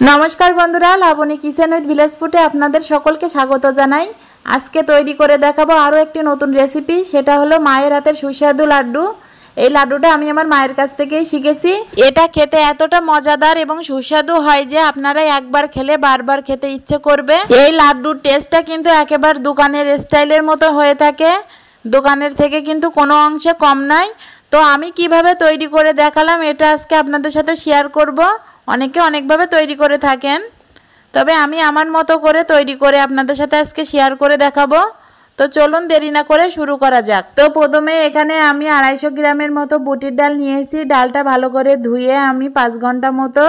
नमस्कार बंधुरा लावणी kitchen with village ফুডে আপনাদের সকলকে স্বাগত জানাই। আজকে তৈরি করে দেখাবো আরো একটি নতুন রেসিপি, সেটা হলো মায়ের হাতের সুস্বাদু লাড্ডু। এই লাড্ডুটা আমি আমার মায়ের কাছ থেকেই শিখেছি। এটা খেতে এতটা মজাদার এবং সুস্বাদু হয় যে আপনারা একবার খেলে বারবার খেতে ইচ্ছে করবে। এই লাড্ডুর টেস্টটা কিন্তু একেবারে দোকানের স্টাইলের মতো হয়ে থাকে, দোকানের থেকে কিন্তু কোনো অংশে কম নয়। তো আমি কিভাবে তৈরি করে দেখালাম এটা আজকে আপনাদের সাথে শেয়ার করব। অনেকে অনেকভাবে তৈরি করে থাকেন, তবে আমি আমার মতো করে তৈরি করে আপনাদের সাথে আজকে শেয়ার করে দেখাবো। তো চলুন দেরি না করে শুরু করা যাক। তো প্রথমে এখানে আমি 250 গ্রামের মতো বুটির ডাল নিয়েছি। ডালটা ভালো করে ধুয়ে আমি 5 ঘন্টা মতো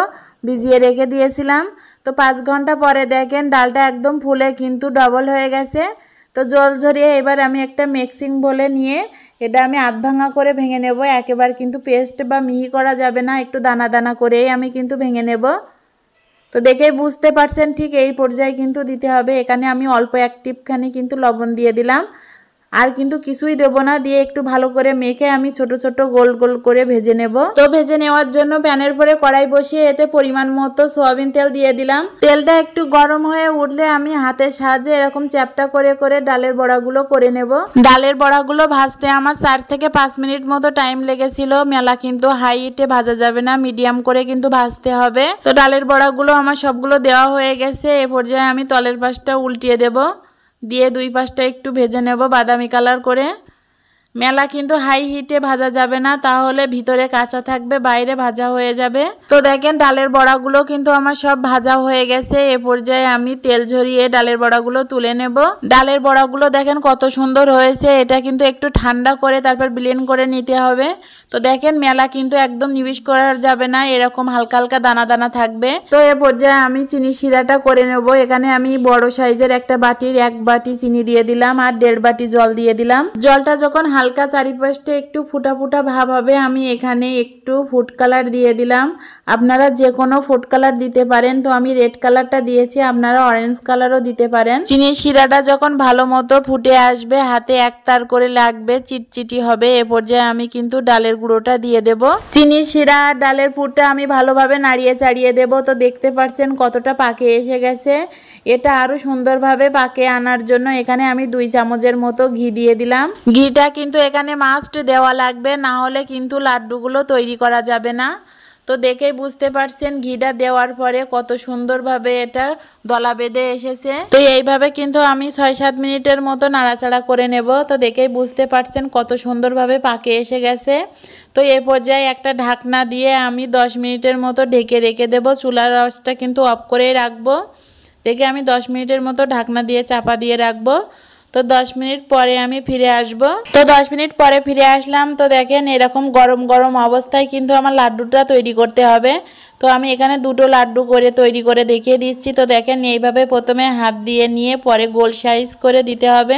ভিজিয়ে রেখে দিয়েছিলাম। তো 5 ঘন্টা পরে দেখেন ডালটা একদম ফুলে কিন্তু ডবল হয়ে গেছে। তো জল ঝরিয়ে এবার আমি একটা মিক্সিং বলে নিয়ে এটা আমি আধ ভাঙা করে ভেঙে নেব। একেবারে কিন্তু পেস্ট বা মিহি করা যাবে না, একটু দানা দানা করেই আমি কিন্তু ভেঙে নেব। তো দেখেই বুঝতে পারছেন ঠিক এই পর্যায়ে কিন্তু দিতে হবে। এখানে আমি অল্প এক টিপখানি কিন্তু লবণ দিয়ে দিলাম, আর কিন্তু কিছুই দেব না। দিয়ে একটু ভালো করে মেখে আমি ছোট ছোট গোল গোল করে ভেজে নেব। তো ভেজে নেওয়ার জন্য প্যানের পরে কড়াই বসিয়ে এতে পরিমাণ মতো সয়াবিন তেল দিয়ে দিলাম। তেলটা একটু গরম হয়ে উঠলে আমি হাতের সাহায্যে এরকম চ্যাপটা করে করে ডালের বড়াগুলো করে নেব। ডালের বড়াগুলো ভাজতে আমার 4 থেকে 5 মিনিট মতো টাইম লেগেছিল। মেলা কিন্তু হাই হিটে ভাজা যাবে না, মিডিয়াম করে কিন্তু ভাজতে হবে। তো ডালের বড়াগুলো আমার সবগুলো দেওয়া হয়ে গেছে। এ পর্যায়ে আমি তলের পাশটা উল্টিয়ে দেব, দিয়ে দুই পাশটা একটু ভেজে নেব বাদামি কালার করে। মেলা কিন্তু হাই হিটে ভাজা যাবে না, তাহলে ভিতরে কাঁচা থাকবে, বাইরে ভাজা হয়ে যাবে। তো দেখেন ডালের বড়াগুলো কিন্তু আমার সব ভাজা হয়ে গেছে। এ পর্যায়ে আমি তেল ঝরিয়ে ডালের বড়াগুলো তুলে নেব। ডালের বড়াগুলো দেখেন কত সুন্দর হয়েছে। এটা কিন্তু একটু ঠান্ডা করে তারপর ব্লেন্ড করে নিতে হবে। তো দেখেন মেলা কিন্তু একদম নিবিশ করা যাবে না, এরকম হালকা হালকা দানা দানা থাকবে। তো এ পর্যায়ে আমি চিনি শিরাটা করে নেব। এখানে আমি বড় সাইজের একটা বাটির 1 বাটি চিনি দিয়ে দিলাম আর 1.5 বাটি জল দিয়ে দিলাম। জলটা যখন হালকা চারিপাশে একটু ফুটা ফুটা ভাব হবে, আমি এখানে একটু ফুড কালার দিয়ে দিলাম। আপনারা যে কোনো ফুড কালার দিতে পারেন। তো আমি রেড কালারটা দিয়েছি, আপনারা অরেঞ্জ কালারও দিতে পারেন। চিনির শিরাটা যখন ভালো মতো ফুটে আসবে, হাতে একতার করে লাগবে, চিটচিটি হবে, এ পর্যায়ে আমি কিন্তু ডালের গুঁড়োটা দিয়ে দেব। চিনির শিরা আর ডালের পুরটা আমি ভালোভাবে নাড়িয়ে চাড়িয়ে দেব। তো দেখতে পাচ্ছেন কতটা পাকে এসে গেছে। এটা আরো সুন্দরভাবে পাকে আনার জন্য এখানে আমি 2 চামচের মতো ঘি দিয়ে দিলাম। ঘিটা কিন্তু এখানে মাস্ট দেওয়া লাগবে, না হলে কিন্তু লাড্ডুগুলো তৈরি করা যাবে না। তো দেখেই বুঝতে পারছেন ঘিটা দেওয়ার পরে কত সুন্দরভাবে এটা দলা বেঁধে এসেছে। তো এইভাবে কিন্তু আমি 6-7 মিনিটের মতো নাড়াচাড়া করে নেব। তো দেখেই বুঝতে পারছেন কত সুন্দরভাবে পাকে এসে গেছে। তো এই পর্যায়ে একটা ঢাকনা দিয়ে আমি 10 মিনিটের মতো ঢেকে রেখে দেব। চুলার আঁচটা কিন্তু অফ করেই রাখবো। রেখে আমি 10 মিনিটের মতো ঢাকনা দিয়ে চাপা দিয়ে রাখবো। তো 10 মিনিট পরে আমি ফিরে আসব। তো 10 মিনিট পরে ফিরে আসলাম। তো দেখেন এরকম গরম গরম অবস্থায় কিন্তু আমার লাড্ডুটা তৈরি করতে হবে। তো আমি এখানে 2টো লাড্ডু করে তৈরি করে দেখিয়ে দিচ্ছি। তো দেখেন এইভাবে প্রথমে হাত দিয়ে নিয়ে পরে গোল সাইজ করে দিতে হবে।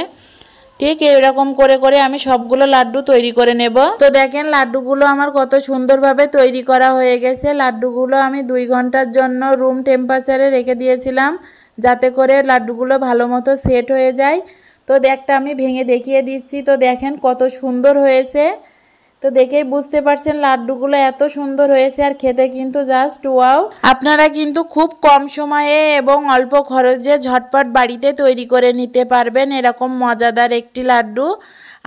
ঠিক এরকম করে করে আমি সবগুলো লাড্ডু তৈরি করে নেব। তো দেখেন লাড্ডুগুলো আমার কত সুন্দরভাবে তৈরি করা হয়ে গেছে। লাড্ডুগুলো আমি 2 ঘন্টার জন্য রুম টেম্পারেচারে রেখে দিয়েছিলাম, যাতে করে লাড্ডুগুলো ভালো মতো সেট হয়ে যায়। তো একটা আমি ভেঙে দেখিয়ে দিচ্ছি। তো দেখেন কত সুন্দর হয়েছে। তো দেখেই বুঝতে পারছেন লাড্ডুগুলো এত সুন্দর হয়েছে, আর খেতে কিন্তু জাস্ট ওয়াও। আপনারা কিন্তু খুব কম সময়ে এবং অল্প খরচে ঝটপট বাড়িতে তৈরি করে নিতে পারবেন এরকম মজাদার একটি লাড্ডু।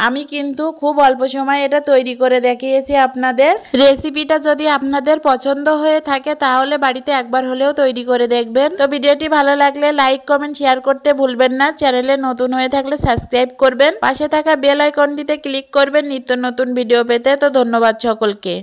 আমি কিন্তু খুব অল্প সময়ে এটা তৈরি করে দেখিয়েছি আপনাদের। রেসিপিটা যদি আপনাদের পছন্দ হয়ে থাকে তাহলে বাড়িতে একবার হলেও তৈরি করে দেখবেন। তো ভিডিওটি ভালো লাগলে লাইক কমেন্ট শেয়ার করতে ভুলবেন না। চ্যানেলে নতুন হয়ে থাকলে সাবস্ক্রাইব করবেন, পাশে থাকা বেল আইকনটিতে ক্লিক করবেন নিত্য নতুন ভিডিও পেতে। তো ধন্যবাদ সকলকে।